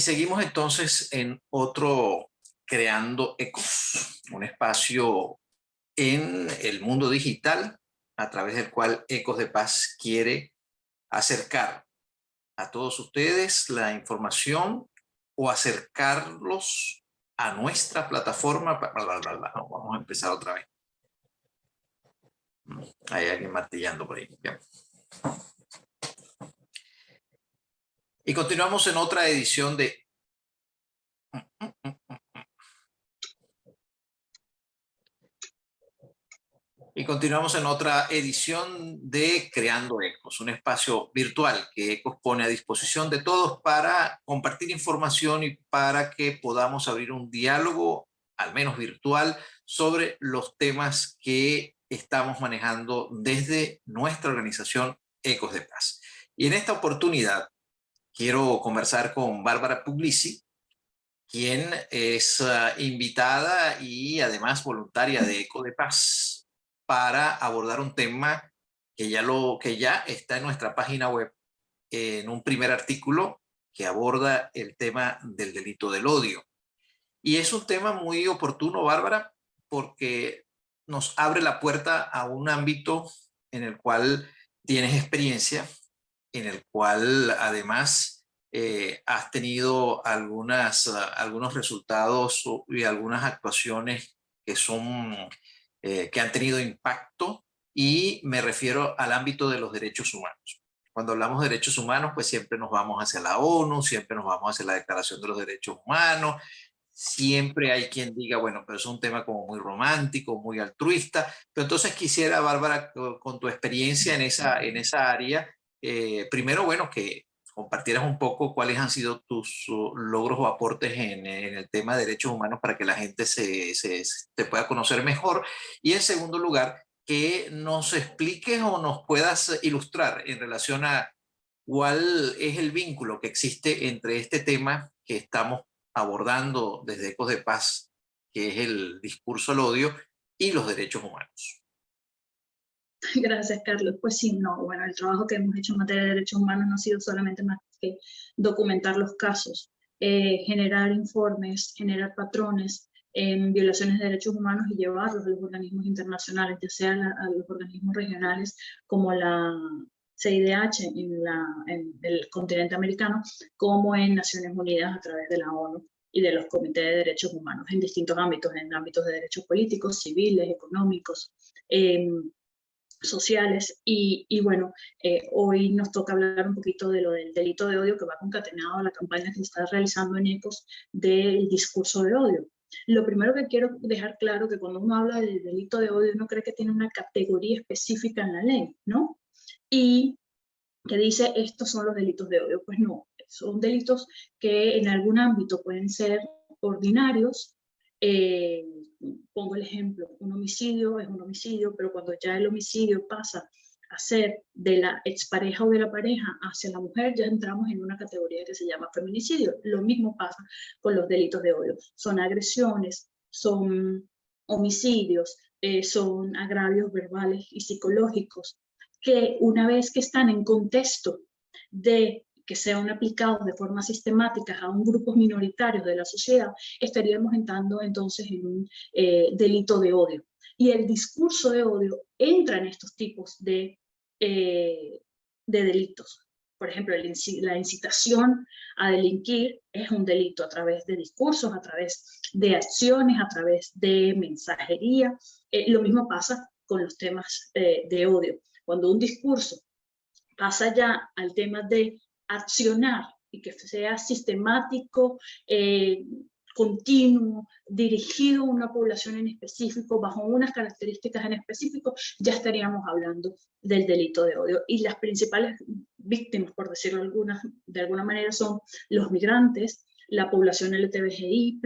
y seguimos entonces en otro Creando Ecos, un espacio en el mundo digital a través del cual Ecos de Paz quiere acercar a todos ustedes la información o acercarlos a nuestra plataforma. Vamos a empezar otra vez. Hay alguien martillando por ahí. Bien. Y continuamos en otra edición de Creando Ecos, un espacio virtual que Ecos pone a disposición de todos para compartir información y para que podamos abrir un diálogo, al menos virtual, sobre los temas que estamos manejando desde nuestra organización Ecos de Paz. Y en esta oportunidad quiero conversar con Bárbara Puglisi, quien es invitada y además voluntaria de Eco de Paz, para abordar un tema que ya está en nuestra página web, en un primer artículo que aborda el tema del delito del odio. Y es un tema muy oportuno, Bárbara, porque nos abre la puerta a un ámbito en el cual tienes experiencia, en el cual además has tenido algunos resultados y algunas actuaciones que han tenido impacto, y me refiero al ámbito de los derechos humanos. Cuando hablamos de derechos humanos, pues siempre nos vamos hacia la ONU, siempre nos vamos hacia la Declaración de los Derechos Humanos. Siempre hay quien diga, bueno, pero es un tema como muy romántico, muy altruista. Pero entonces quisiera, Bárbara, con tu experiencia en esa área, primero, bueno, que compartieras un poco cuáles han sido tus logros o aportes en el tema de derechos humanos para que la gente te pueda conocer mejor. Y en segundo lugar, que nos expliques o nos puedas ilustrar en relación a cuál es el vínculo que existe entre este tema que estamos abordando desde Ecos de Paz, que es el discurso al odio, y los derechos humanos. Gracias, Carlos. Pues sí, no, bueno, el trabajo que hemos hecho en materia de derechos humanos no ha sido solamente más que documentar los casos, generar informes, generar patrones en violaciones de derechos humanos y llevarlos a los organismos internacionales, ya sea a los organismos regionales como la CIDH en el continente americano, como en Naciones Unidas a través de la ONU y de los comités de derechos humanos en distintos ámbitos, en ámbitos de derechos políticos, civiles, económicos, sociales. Y bueno, hoy nos toca hablar un poquito de lo del delito de odio, que va concatenado a la campaña que se está realizando en Ecos del discurso de odio. Lo primero que quiero dejar claro que cuando uno habla del delito de odio, uno cree que tiene una categoría específica en la ley, ¿no? Y que dice, estos son los delitos de odio. Pues no, son delitos que en algún ámbito pueden ser ordinarios. Pongo el ejemplo, un homicidio es un homicidio, pero cuando ya el homicidio pasa a ser de la expareja o de la pareja hacia la mujer, ya entramos en una categoría que se llama feminicidio. Lo mismo pasa con los delitos de odio. Son agresiones, son homicidios, son agravios verbales y psicológicos, que una vez que están en contexto de que sean aplicados de forma sistemática a un grupo minoritario de la sociedad, estaríamos entrando entonces en un delito de odio. Y el discurso de odio entra en estos tipos de delitos. Por ejemplo, la incitación a delinquir es un delito a través de discursos, a través de acciones, a través de mensajería. Lo mismo pasa con los temas de odio. Cuando un discurso pasa ya al tema de accionar y que sea sistemático, continuo, dirigido a una población en específico, bajo unas características en específico, ya estaríamos hablando del delito de odio. Y las principales víctimas, por decirlo de alguna manera, son los migrantes, la población LGTBI+,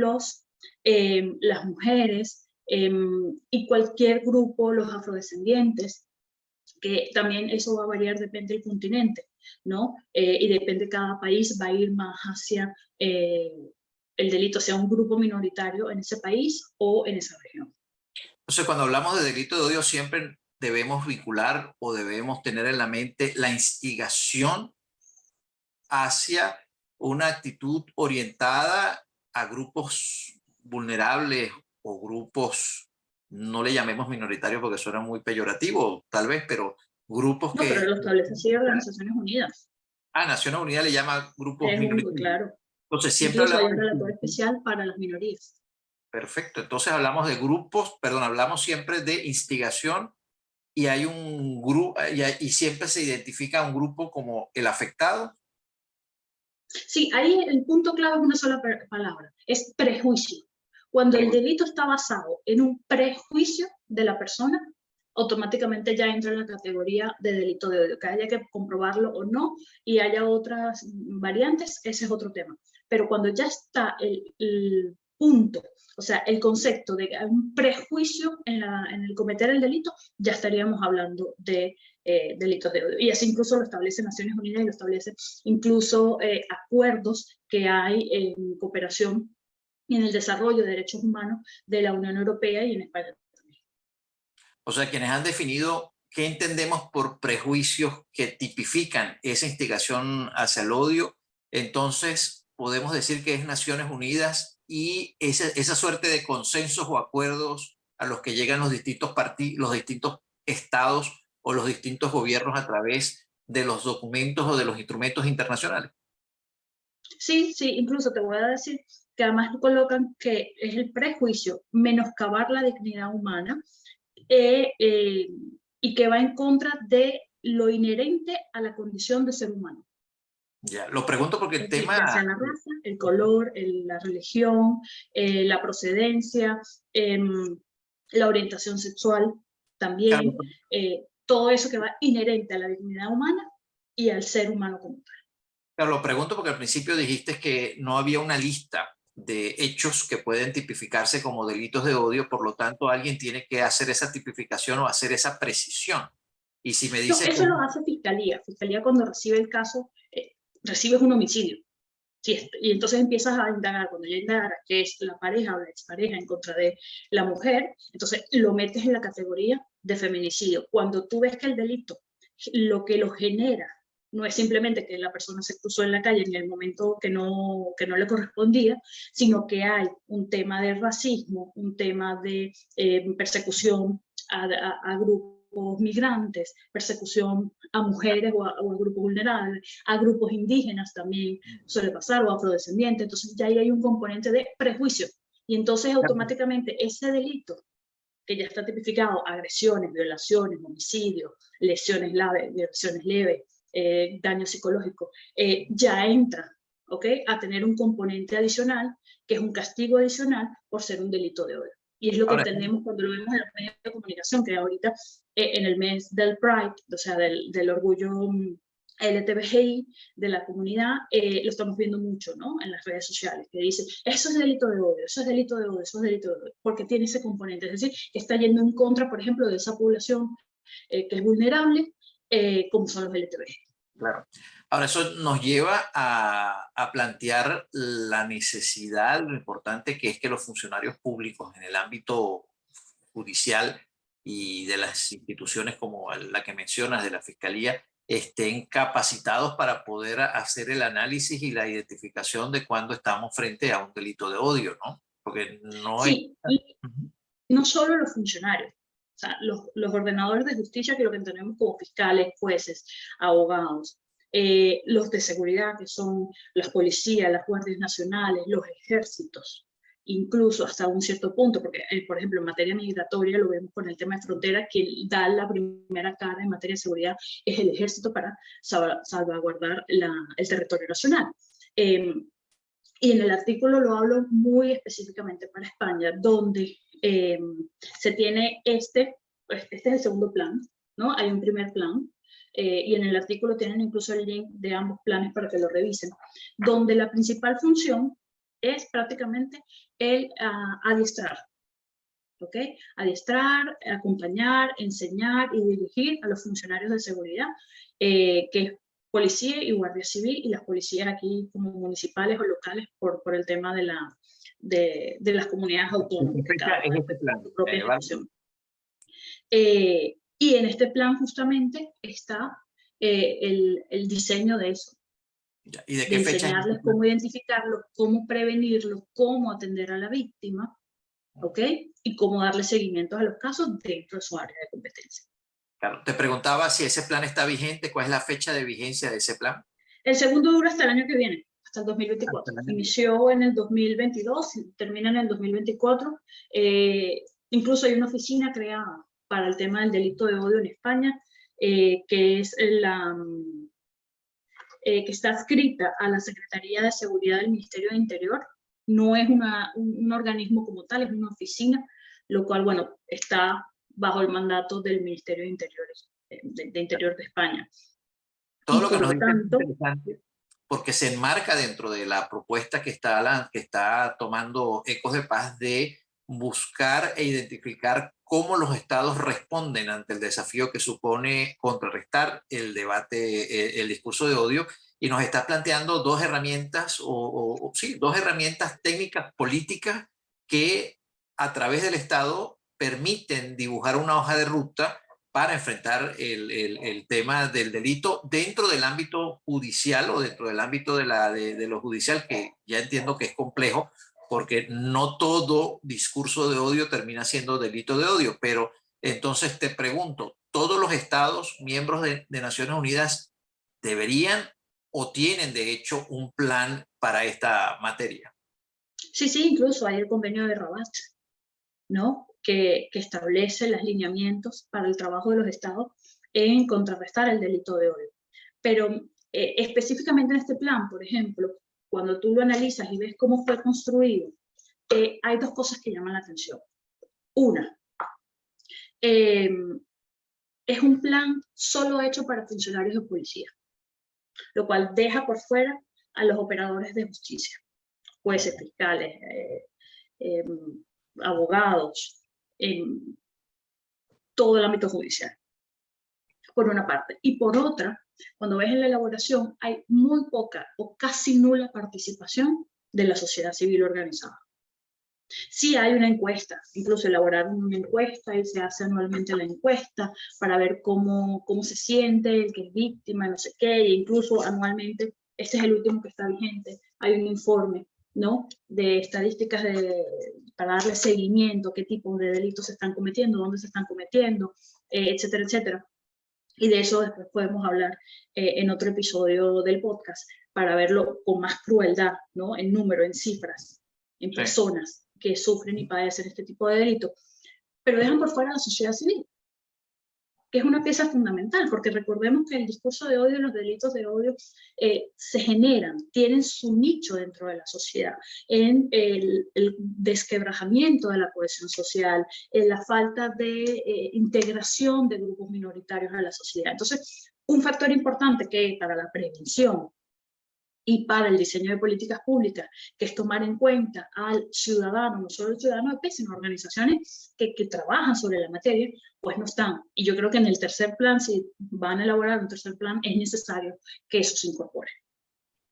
las mujeres, y cualquier grupo, los afrodescendientes, que también eso va a variar, depende del continente, ¿no? Y depende, cada país va a ir más hacia el delito, sea un grupo minoritario en ese país o en esa región. Entonces, cuando hablamos de delito de odio, siempre debemos vincular o debemos tener en la mente la instigación hacia una actitud orientada a grupos vulnerables o grupos, no le llamemos minoritarios porque suena muy peyorativo, tal vez, pero grupos No, pero que... lo establece así Organizaciones Unidas. Ah, Naciones Unidas le llama grupos Es un, minoritarios. claro. Entonces siempre Incluso hay hablamos un de... relator especial para las minorías. Perfecto, entonces hablamos de grupos, perdón, hablamos siempre de instigación y hay un grupo, y siempre se identifica un grupo como el afectado. Sí, ahí el punto clave es una sola palabra, es prejuicio. Cuando el delito está basado en un prejuicio de la persona, automáticamente ya entra en la categoría de delito de odio. Que haya que comprobarlo o no y haya otras variantes, ese es otro tema. Pero cuando ya está el punto, o sea, el concepto de un prejuicio en el cometer el delito, ya estaríamos hablando de delitos de odio. Y así incluso lo establece Naciones Unidas y lo establece incluso acuerdos que hay en cooperación y en el desarrollo de derechos humanos de la Unión Europea y en España. O sea, quienes han definido qué entendemos por prejuicios que tipifican esa instigación hacia el odio, entonces podemos decir que es Naciones Unidas y esa suerte de consensos o acuerdos a los que llegan los distintos partidos, los distintos estados o los distintos gobiernos a través de los documentos o de los instrumentos internacionales. Sí, sí, incluso te voy a decir que además colocan que es el prejuicio menoscabar la dignidad humana y que va en contra de lo inherente a la condición de ser humano. Ya, lo pregunto porque el Es decir, ya sea tema... la raza, el color, la religión, la procedencia, la orientación sexual Claro, también, todo eso que va inherente a la dignidad humana y al ser humano como tal. claro, lo pregunto porque al principio dijiste que no había una lista de hechos que pueden tipificarse como delitos de odio, por lo tanto alguien tiene que hacer esa tipificación o hacer esa precisión. Y si me No, dices que... eso lo hace Fiscalía. Fiscalía cuando recibe el caso, recibes un homicidio. Sí, y entonces empiezas a indagar, cuando ya indagas que es la pareja o la expareja en contra de la mujer, entonces lo metes en la categoría de feminicidio. Cuando tú ves que el delito, lo que lo genera, no es simplemente que la persona se cruzó en la calle en el momento que no le correspondía, sino que hay un tema de racismo, un tema de persecución a grupos migrantes, persecución a mujeres o a grupos vulnerables, a grupos indígenas también suele pasar, o afrodescendientes, entonces ya ahí hay un componente de prejuicio. Y entonces automáticamente ese delito, que ya está tipificado, agresiones, violaciones, homicidios, lesiones leves, daño psicológico, ya entra, ¿ok? A tener un componente adicional, que es un castigo adicional por ser un delito de odio. Y es lo que Ahora, entendemos cuando lo vemos en los medios de comunicación, que ahorita en el mes del Pride, o sea, del orgullo LGTBI de la comunidad, lo estamos viendo mucho, ¿no? En las redes sociales, que dice, eso es delito de odio, eso es delito de odio, eso es delito de odio, porque tiene ese componente, es decir, está yendo en contra, por ejemplo, de esa población que es vulnerable, como son los LGTBI. claro. Ahora, eso nos lleva a plantear la necesidad, lo importante que es que los funcionarios públicos en el ámbito judicial y de las instituciones como la que mencionas, de la Fiscalía, estén capacitados para poder hacer el análisis y la identificación de cuando estamos frente a un delito de odio, ¿no? Porque no es... Sí, y no solo los funcionarios, o sea, los ordenadores de justicia, que lo que tenemos como fiscales, jueces, abogados, los de seguridad, que son las policías, las guardias nacionales, los ejércitos, incluso hasta un cierto punto, porque, por ejemplo, en materia migratoria lo vemos con el tema de frontera, quien da la primera cara en materia de seguridad es el ejército para salvaguardar el territorio nacional. Y en el artículo lo hablo muy específicamente para España, donde se tiene este es el segundo plan, ¿no? Hay un primer plan, y en el artículo tienen incluso el link de ambos planes para que lo revisen, donde la principal función es prácticamente el adiestrar, ¿ok? Adiestrar, acompañar, enseñar y dirigir a los funcionarios de seguridad, que es policía y guardia civil, y las policías aquí como municipales o locales por el tema de las comunidades autónomas, que cada Es una este plan, tiene su propia ¿vale? ejecución. Y en este plan justamente está el diseño de eso. Ya. ¿Y de de qué fecha? enseñarles cómo identificarlo, cómo prevenirlo, cómo atender a la víctima, ¿ok? Y cómo darle seguimiento a los casos dentro de su área de competencia. Claro, te preguntaba si ese plan está vigente, ¿cuál es la fecha de vigencia de ese plan? El segundo dura hasta el año que viene, hasta el Hasta 2024. el año que viene. Inició en el 2022, termina en el 2024. Incluso hay una oficina creada para el tema del delito de odio en España, que es que está adscrita a la Secretaría de Seguridad del Ministerio de Interior. No es un organismo como tal, es una oficina, lo cual, bueno, está bajo el mandato del Ministerio de Interior de Interior de España. Todo Y lo que por nos lo dice es tanto, interesante porque se enmarca dentro de la propuesta que está tomando Ecos de Paz de buscar e identificar cómo los estados responden ante el desafío que supone contrarrestar el debate, el discurso de odio, y nos está planteando dos herramientas, sí, dos herramientas técnicas políticas que a través del Estado permiten dibujar una hoja de ruta para enfrentar el tema del delito dentro del ámbito judicial o dentro del ámbito de lo judicial, que ya entiendo que es complejo, porque no todo discurso de odio termina siendo delito de odio. Pero entonces te pregunto, ¿todos los estados miembros de Naciones Unidas deberían o tienen de hecho un plan para esta materia? sí, sí, incluso hay el convenio de Rabat, ¿no? Que establece los lineamientos para el trabajo de los estados en contrarrestar el delito de odio. Pero específicamente en este plan, por ejemplo, cuando tú lo analizas y ves cómo fue construido, hay dos cosas que llaman la atención. Una, es un plan solo hecho para funcionarios de policía, lo cual deja por fuera a los operadores de justicia, jueces, fiscales, abogados, en todo el ámbito judicial, por una parte. Y por otra, cuando ves en la elaboración, hay muy poca o casi nula participación de la sociedad civil organizada. Sí hay una encuesta, incluso elaboraron una encuesta y se hace anualmente la encuesta para ver cómo se siente el que es víctima, no sé qué, e incluso anualmente, este es el último que está vigente, hay un informe, ¿no?, de estadísticas para darle seguimiento a qué tipo de delitos se están cometiendo, dónde se están cometiendo, etcétera, etcétera. Y de eso después podemos hablar en otro episodio del podcast para verlo con más crueldad, ¿no?, en número, en cifras, en personas que sufren y padecen este tipo de delitos, pero dejan por fuera a la sociedad civil, que es una pieza fundamental, porque recordemos que el discurso de odio y los delitos de odio se generan, tienen su nicho dentro de la sociedad, en el desquebrajamiento de la cohesión social, en la falta de integración de grupos minoritarios a la sociedad. Entonces, un factor importante que para la prevención y para el diseño de políticas públicas, que es tomar en cuenta al ciudadano, no solo el ciudadano de pie, sino organizaciones que trabajan sobre la materia, pues no están. Y yo creo que en el tercer plan, si van a elaborar un tercer plan, es necesario que eso se incorpore.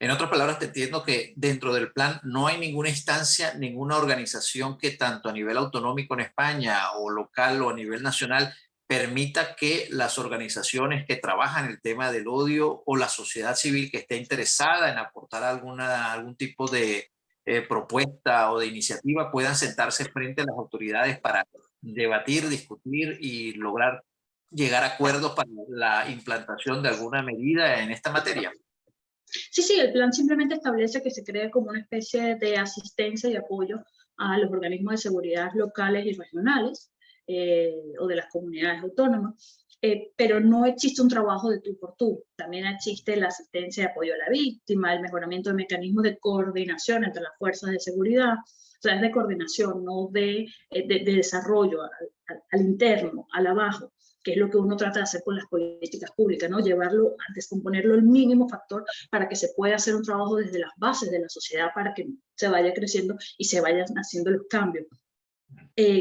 En otras palabras, te entiendo que dentro del plan no hay ninguna instancia, ninguna organización que tanto a nivel autonómico en España o local o a nivel nacional permita que las organizaciones que trabajan el tema del odio o la sociedad civil que esté interesada en aportar algún tipo de propuesta o de iniciativa puedan sentarse frente a las autoridades para debatir, discutir y lograr llegar a acuerdos para la implantación de alguna medida en esta materia. Sí, sí, el plan simplemente establece que se cree como una especie de asistencia y apoyo a los organismos de seguridad locales y regionales o de las comunidades autónomas, pero no existe un trabajo de tú por tú. También existe la asistencia y apoyo a la víctima, el mejoramiento de mecanismos de coordinación entre las fuerzas de seguridad, o sea, es de coordinación, no de desarrollo al interno, al abajo, que es lo que uno trata de hacer con las políticas públicas, ¿no? Llevarlo, a descomponerlo el mínimo factor para que se pueda hacer un trabajo desde las bases de la sociedad para que se vaya creciendo y se vayan haciendo los cambios.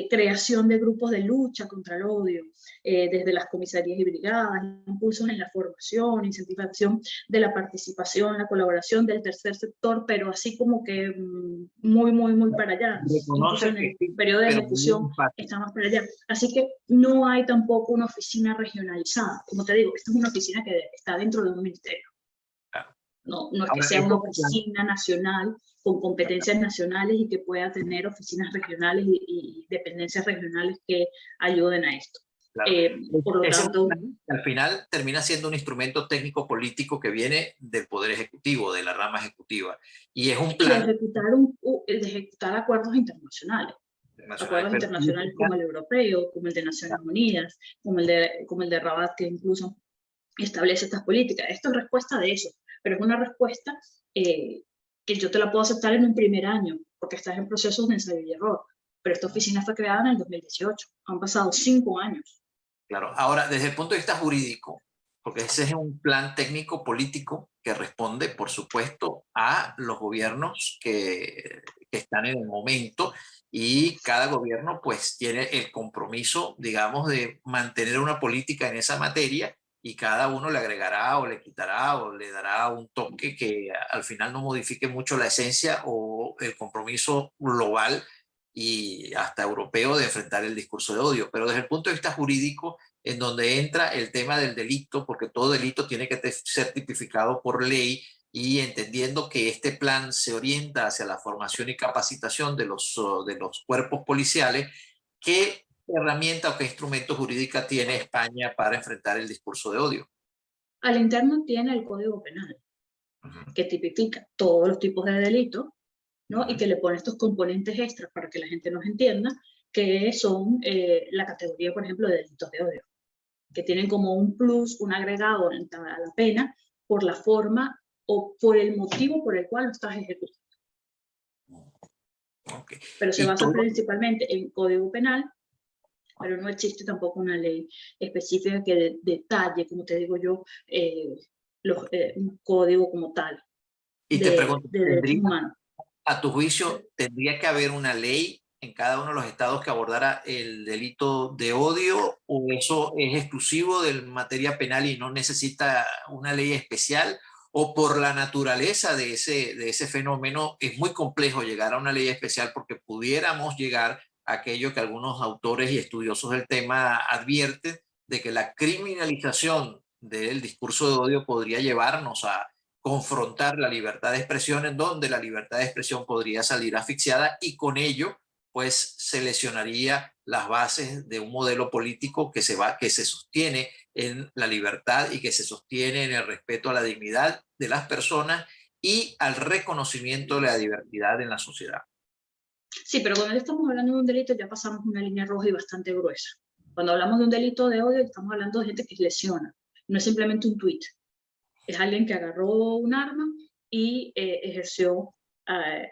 Creación de grupos de lucha contra el odio, desde las comisarías y brigadas, impulsos en la formación, incentivación de la participación, la colaboración del tercer sector, pero así como que muy para allá. Incluso en el periodo de ejecución está más para allá. Así que no hay tampoco una oficina regionalizada. Como te digo, esta es una oficina que está dentro de un ministerio. No es que Ahora, sea una oficina nacional con competencias nacionales y que pueda tener oficinas regionales y dependencias regionales que ayuden a esto. claro. Por lo Ese es un tanto, plan que al final termina siendo un instrumento técnico-político que viene del Poder Ejecutivo, de la rama ejecutiva. Y es un y plan de ejecutar acuerdos internacionales. internacional. Acuerdos Pero internacionales como el europeo, como el de Naciones Unidas, como el de Rabat, que incluso establece estas políticas. Esto es respuesta de eso, pero es una respuesta que yo te la puedo aceptar en un primer año, porque estás en proceso de ensayo y error. Pero esta oficina fue creada en el 2018. Han pasado 5 años. claro, ahora desde el punto de vista jurídico, porque ese es un plan técnico político que responde, por supuesto, a los gobiernos que están en el momento, y cada gobierno pues tiene el compromiso, digamos, de mantener una política en esa materia, y cada uno le agregará o le quitará o le dará un toque que al final no modifique mucho la esencia o el compromiso global y hasta europeo de enfrentar el discurso de odio. Pero desde el punto de vista jurídico, en donde entra el tema del delito, porque todo delito tiene que ser tipificado por ley, y entendiendo que este plan se orienta hacia la formación y capacitación de los cuerpos policiales, ¿qué herramienta o qué instrumento jurídica tiene España para enfrentar el discurso de odio? Al interno tiene el Código Penal, Uh -huh. que tipifica todos los tipos de delitos, ¿no? Uh Y -huh. que le pone estos componentes extras para que la gente nos entienda, que son la categoría, por ejemplo, de delitos de odio, que tienen como un plus, un agregado a la pena por la forma o por el motivo por el cual lo estás ejecutando. Okay. Pero se Y basa todo, principalmente en Código Penal, pero no existe tampoco una ley específica que detalle, como te digo yo, un código como tal y te pregunto, de derechos humanos. a tu juicio, tendría que haber una ley en cada uno de los estados que abordara el delito de odio, o eso es exclusivo de materia penal y no necesita una ley especial, o por la naturaleza de ese fenómeno es muy complejo llegar a una ley especial, porque pudiéramos llegar a aquello que algunos autores y estudiosos del tema advierten, de que la criminalización del discurso de odio podría llevarnos a confrontar la libertad de expresión, en donde la libertad de expresión podría salir asfixiada, y con ello pues se lesionaría las bases de un modelo político que se sostiene en la libertad y que se sostiene en el respeto a la dignidad de las personas y al reconocimiento de la diversidad en la sociedad. Sí, pero cuando estamos hablando de un delito ya pasamos una línea roja y bastante gruesa. Cuando hablamos de un delito de odio estamos hablando de gente que lesiona, no es simplemente un tuit. Es alguien que agarró un arma y ejerció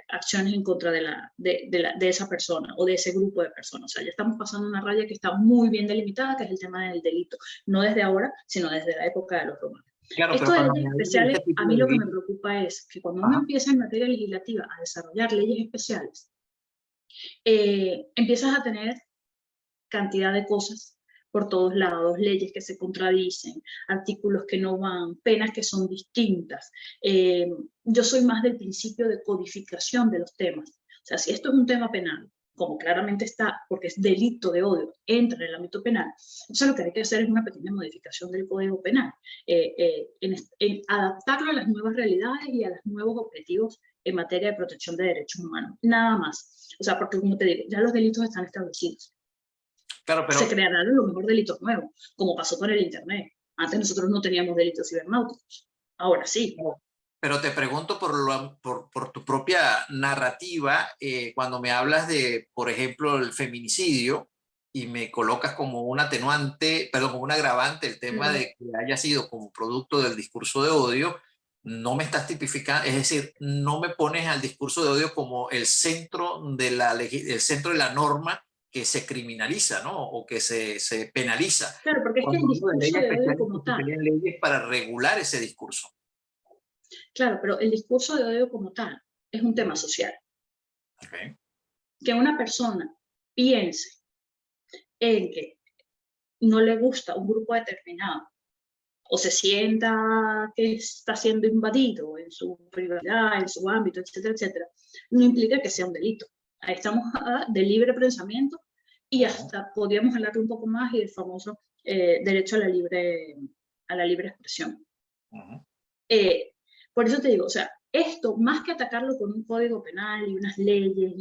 acciones en contra de esa persona o de ese grupo de personas. O sea, ya estamos pasando una raya que está muy bien delimitada, que es el tema del delito, no desde ahora, sino desde la época de los romanos. Claro, Esto pero de cuando leyes me hablas de especiales, este tipo a mí de lo que me delitos, preocupa es que cuando uno ajá, empieza en materia legislativa a desarrollar leyes especiales, empiezas a tener cantidad de cosas por todos lados, leyes que se contradicen, artículos que no van, penas que son distintas. Yo soy más del principio de codificación de los temas. O sea, si esto es un tema penal, como claramente está, porque es delito de odio, entra en el ámbito penal, entonces lo que hay que hacer es una pequeña modificación del Código Penal, en adaptarlo a las nuevas realidades y a los nuevos objetivos en materia de protección de derechos humanos. Nada más. O sea, porque como te digo, ya los delitos están establecidos. claro, Se pero crearán a lo mejor delitos nuevos, como pasó con el Internet. Antes nosotros no teníamos delitos cibernáuticos, ahora sí. Pero te pregunto por tu propia narrativa, cuando me hablas de, por ejemplo, el feminicidio, y me colocas como un atenuante, perdón, como un agravante el tema de que haya sido como producto del discurso de odio, no me estás tipificando, es decir, no me pones al discurso de odio como el centro el centro de la norma que se criminaliza, ¿no? O que se penaliza. Claro, porque es que Cuando el hablo de discurso leyes de odio especiales, como pues se tal, serían leyes para regular ese discurso. claro, pero el discurso de odio como tal es un tema social. Okay. Que una persona piense en que no le gusta un grupo determinado o se sienta que está siendo invadido en su privacidad, en su ámbito, etcétera, etcétera, no implica que sea un delito. Ahí estamos de libre pensamiento y hasta podríamos hablar un poco más y del famoso derecho a la libre expresión. Por eso te digo, o sea, esto, más que atacarlo con un código penal y unas leyes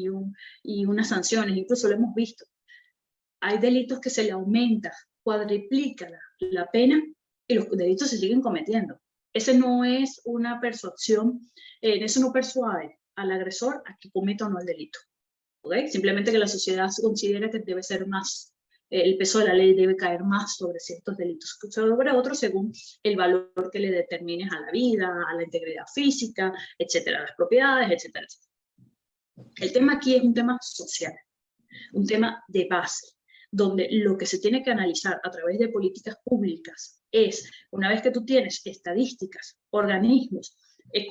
y unas sanciones, incluso lo hemos visto, hay delitos que se le aumenta, cuadriplica la pena y los delitos se siguen cometiendo. Ese no es una persuasión, eso no persuade al agresor a que cometa o no el delito. ¿Okay? Simplemente que la sociedad considera que debe ser más, el peso de la ley debe caer más sobre ciertos delitos que sobre otros según el valor que le determines a la vida, a la integridad física, etcétera, a las propiedades, etcétera, etcétera. El tema aquí es un tema social, un tema de base, donde lo que se tiene que analizar a través de políticas públicas es, una vez que tú tienes estadísticas, organismos,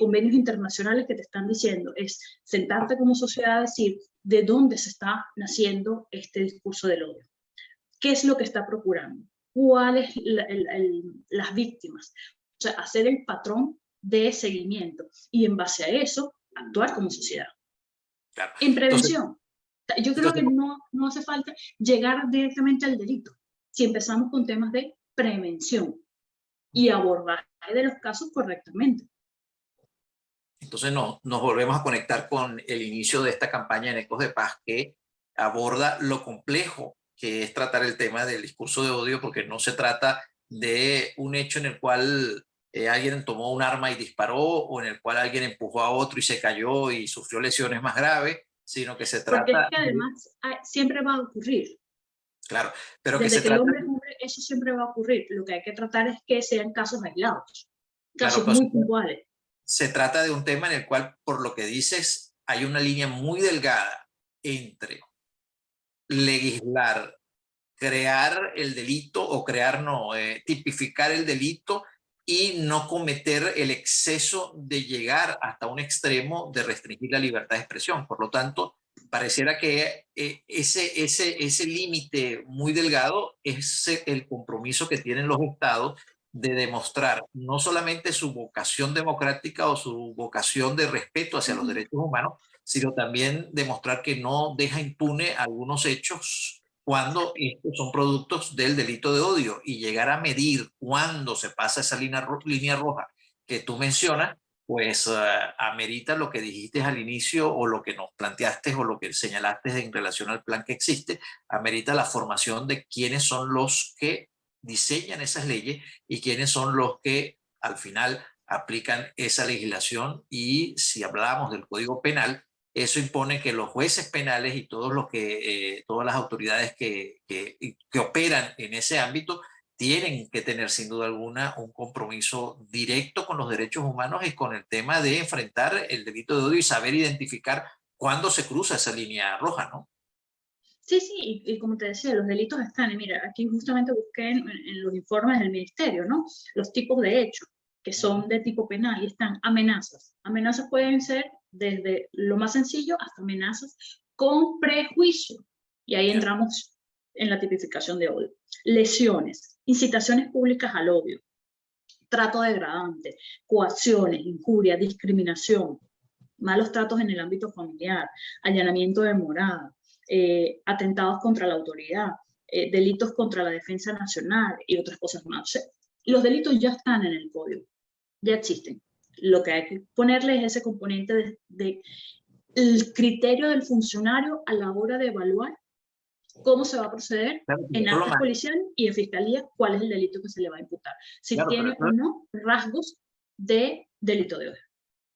convenios internacionales que te están diciendo, es sentarte como sociedad a decir de dónde se está naciendo este discurso del odio. ¿Qué es lo que está procurando? ¿Cuáles las víctimas? O sea, hacer el patrón de seguimiento y en base a eso actuar como sociedad. Claro. En prevención. Yo creo que no hace falta llegar directamente al delito si empezamos con temas de prevención y abordaje de los casos correctamente. Entonces nos volvemos a conectar con el inicio de esta campaña en Ecos de Paz, que aborda lo complejo que es tratar el tema del discurso de odio, porque no se trata de un hecho en el cual alguien tomó un arma y disparó, o en el cual alguien empujó a otro y se cayó y sufrió lesiones más graves, sino que se Porque es trata... que además siempre va a ocurrir. Claro, pero Desde que se que el trata... hombre es hombre, eso siempre va a ocurrir. Lo que hay que tratar es que sean casos aislados, Claro, casos muy puntuales. se trata de un tema en el cual, por lo que dices, hay una línea muy delgada entre legislar, crear el delito o crear, no, tipificar el delito y no cometer el exceso de llegar hasta un extremo de restringir la libertad de expresión. Por lo tanto, pareciera que ese límite muy delgado es el compromiso que tienen los estados de demostrar no solamente su vocación democrática o su vocación de respeto hacia los derechos humanos, sino también demostrar que no deja impune algunos hechos cuando estos son productos del delito de odio, y llegar a medir cuándo se pasa esa línea roja que tú mencionas, pues amerita lo que dijiste al inicio o lo que nos planteaste o lo que señalaste en relación al plan que existe, amerita la formación de quiénes son los que diseñan esas leyes y quiénes son los que al final aplican esa legislación. Y si hablamos del Código Penal, eso impone que los jueces penales y todos los todas las autoridades que operan en ese ámbito tienen que tener sin duda alguna un compromiso directo con los derechos humanos y con el tema de enfrentar el delito de odio y saber identificar cuándo se cruza esa línea roja, ¿no? Sí, sí, y como te decía, los delitos están, y mira, aquí justamente busqué en los informes del ministerio, ¿no? Los tipos de hechos que son de tipo penal y están amenazas. Amenazas pueden ser desde lo más sencillo hasta amenazas con prejuicio. Y ahí entramos en la tipificación de odio. Lesiones, incitaciones públicas al odio, trato degradante, coacciones, injuria, discriminación, malos tratos en el ámbito familiar, allanamiento de morada, atentados contra la autoridad, delitos contra la defensa nacional y otras cosas más. O sea, los delitos ya están en el código, ya existen. Lo que hay que ponerle es ese componente de el criterio del funcionario a la hora de evaluar cómo se va a proceder en actos policiales y en fiscalía, cuál es el delito que se le va a imputar, si tiene o no rasgos de delito de odio.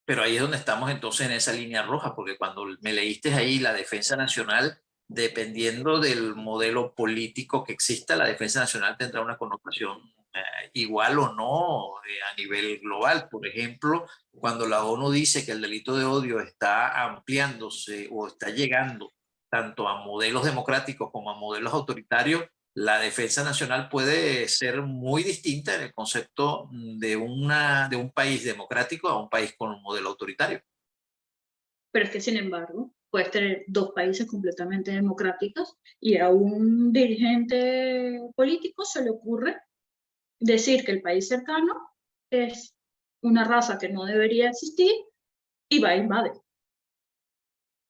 Pero ahí es donde estamos entonces en esa línea roja, porque cuando me leíste ahí la defensa nacional, dependiendo del modelo político que exista, la defensa nacional tendrá una connotación igual o no a nivel global. Por ejemplo, cuando la ONU dice que el delito de odio está ampliándose o está llegando tanto a modelos democráticos como a modelos autoritarios, la defensa nacional puede ser muy distinta en el concepto de un país democrático a un país con un modelo autoritario. Pero es que, sin embargo, puedes tener dos países completamente democráticos y a un dirigente político se le ocurre decir que el país cercano es una raza que no debería existir y va a invadir.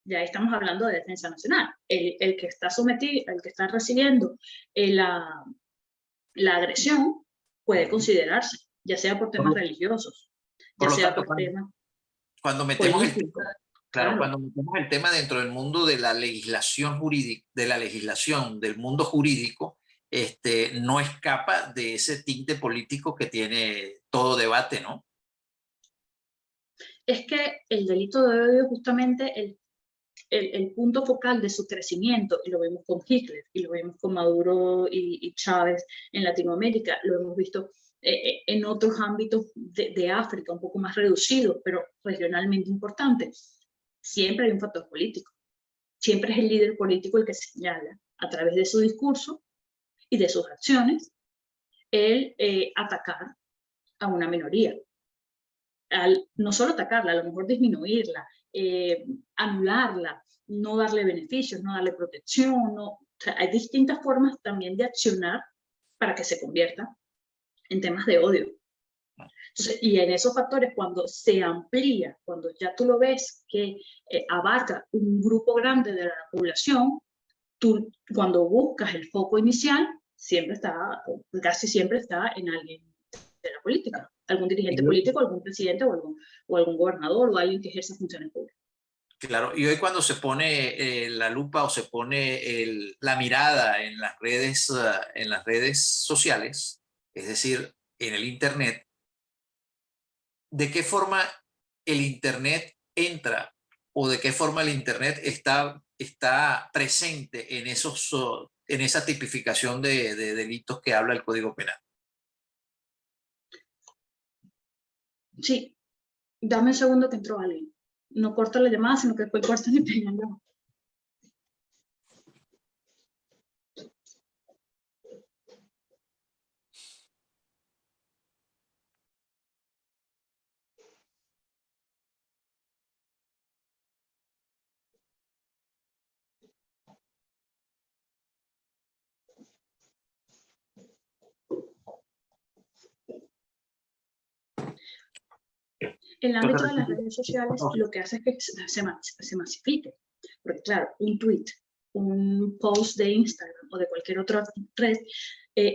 Ya estamos hablando de defensa nacional. El que está sometido, el que está recibiendo la agresión puede considerarse, ya sea por temas religiosos, ya Por lo sea tanto, por tema cuando metemos el político, tema, claro, claro. cuando metemos el tema dentro del mundo de la legislación jurídica, de la legislación del mundo jurídico, no escapa de ese tinte político que tiene todo debate, ¿no? Es que el delito de odio justamente el punto focal de su crecimiento, y lo vemos con Hitler, y lo vemos con Maduro y Chávez en Latinoamérica, lo hemos visto en otros ámbitos de África, un poco más reducidos, pero regionalmente importantes. Siempre hay un factor político. Siempre es el líder político el que señala, a través de su discurso y de sus acciones, el atacar a una minoría. Al no solo atacarla, a lo mejor disminuirla, anularla, no darle beneficios, no darle protección. No, o sea, hay distintas formas también de accionar para que se convierta en temas de odio. Entonces, y en esos factores, cuando se amplía, cuando ya tú lo ves que abarca un grupo grande de la población, tú cuando buscas el foco inicial, siempre está, casi siempre está en alguien de la política, algún dirigente político, algún presidente o algún gobernador o alguien que ejerza funciones públicas. Claro, y hoy cuando se pone la lupa o se pone la mirada en las redes sociales, es decir, en el Internet, ¿de qué forma el Internet entra o de qué forma el Internet está presente en, en esa tipificación de delitos que habla el Código Penal? Sí, dame un segundo que entró alguien. No corta la llamada, sino que después corta y pegan la llamada. En el ámbito de las redes sociales, lo que hace es que se masifique. Porque claro, un tweet, un post de Instagram o de cualquier otra red,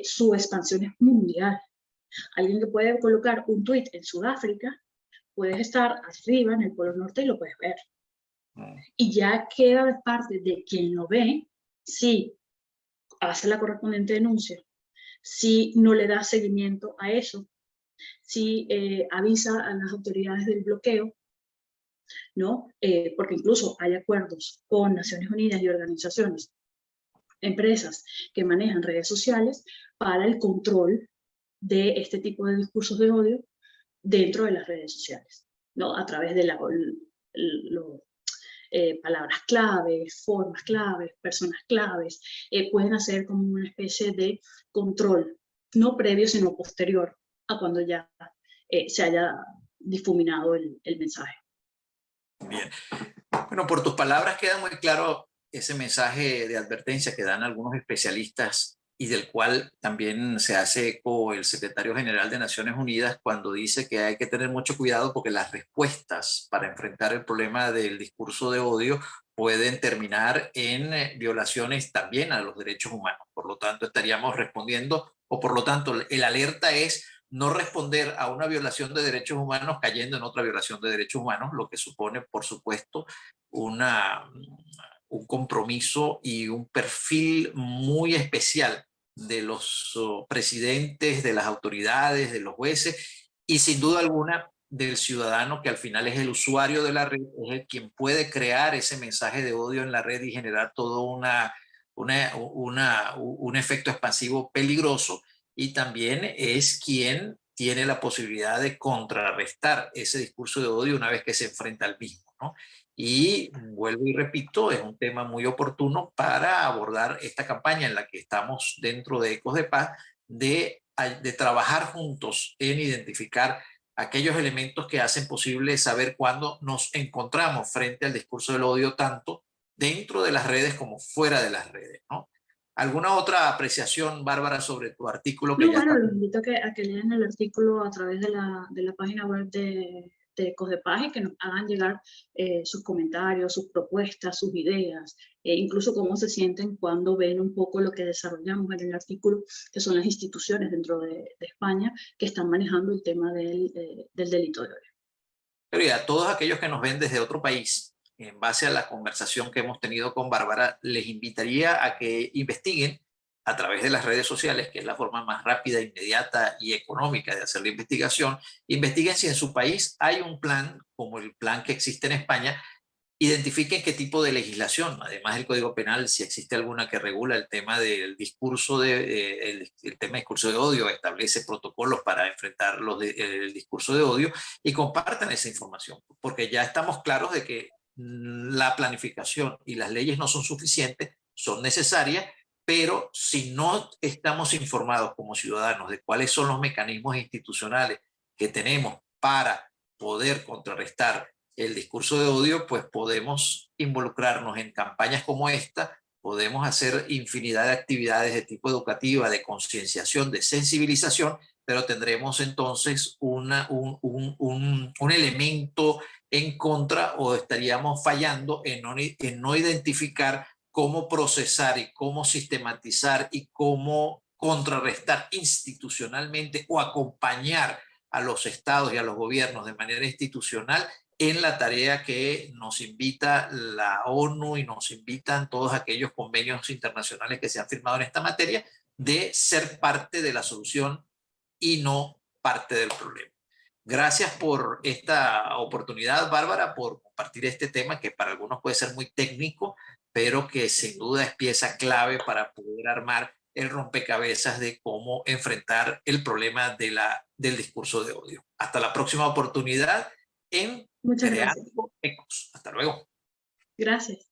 su expansión es mundial. Alguien que puede colocar un tweet en Sudáfrica, puedes estar arriba en el Polo Norte y lo puedes ver. Y ya queda de parte de quien lo ve si hace la correspondiente denuncia, si no le da seguimiento a eso, si avisa a las autoridades del bloqueo, ¿no? Porque incluso hay acuerdos con Naciones Unidas y organizaciones, empresas que manejan redes sociales para el control de este tipo de discursos de odio dentro de las redes sociales, ¿no? A través de palabras claves, formas claves, personas claves, pueden hacer como una especie de control, no previo, sino posterior a cuando ya se haya difuminado el mensaje. Bien. Bueno, por tus palabras queda muy claro ese mensaje de advertencia que dan algunos especialistas y del cual también se hace eco el secretario general de Naciones Unidas cuando dice que hay que tener mucho cuidado porque las respuestas para enfrentar el problema del discurso de odio pueden terminar en violaciones también a los derechos humanos. Por lo tanto, estaríamos respondiendo, o por lo tanto, el alerta es no responder a una violación de derechos humanos cayendo en otra violación de derechos humanos, lo que supone, por supuesto, un compromiso y un perfil muy especial de los presidentes, de las autoridades, de los jueces y sin duda alguna del ciudadano que al final es el usuario de la red, es el quien puede crear ese mensaje de odio en la red y generar todo un efecto expansivo peligroso, y también es quien tiene la posibilidad de contrarrestar ese discurso de odio una vez que se enfrenta al mismo, ¿no? Y vuelvo y repito, es un tema muy oportuno para abordar esta campaña en la que estamos dentro de Ecos de Paz, de trabajar juntos en identificar aquellos elementos que hacen posible saber cuándo nos encontramos frente al discurso del odio, tanto dentro de las redes como fuera de las redes, ¿no? ¿Alguna otra apreciación, Bárbara, sobre tu artículo que No, ya bueno, está? los invito a que lean el artículo a través de la página web de Ecos de Paz y que nos hagan llegar sus comentarios, sus propuestas, sus ideas, incluso cómo se sienten cuando ven un poco lo que desarrollamos en el artículo, que son las instituciones dentro de España que están manejando el tema del delito de odio. Pero y a todos aquellos que nos ven desde otro país, en base a la conversación que hemos tenido con Bárbara, les invitaría a que investiguen a través de las redes sociales, que es la forma más rápida, inmediata y económica de hacer la investigación. Investiguen si en su país hay un plan, como el plan que existe en España. Identifiquen qué tipo de legislación, además del Código Penal, si existe alguna que regula el tema del discurso el tema de discurso de odio, establece protocolos para enfrentar el discurso de odio, y compartan esa información, porque ya estamos claros de que la planificación y las leyes no son suficientes, son necesarias, pero si no estamos informados como ciudadanos de cuáles son los mecanismos institucionales que tenemos para poder contrarrestar el discurso de odio, pues podemos involucrarnos en campañas como esta, podemos hacer infinidad de actividades de tipo educativa, de concienciación, de sensibilización, pero tendremos entonces un elemento en contra, o estaríamos fallando en no identificar cómo procesar y cómo sistematizar y cómo contrarrestar institucionalmente o acompañar a los estados y a los gobiernos de manera institucional en la tarea que nos invita la ONU y nos invitan todos aquellos convenios internacionales que se han firmado en esta materia, de ser parte de la solución y no parte del problema. Gracias por esta oportunidad, Bárbara, por compartir este tema que para algunos puede ser muy técnico, pero que sin duda es pieza clave para poder armar el rompecabezas de cómo enfrentar el problema del discurso de odio. Hasta la próxima oportunidad en Muchas gracias. Creando Ecos. Hasta luego. Gracias.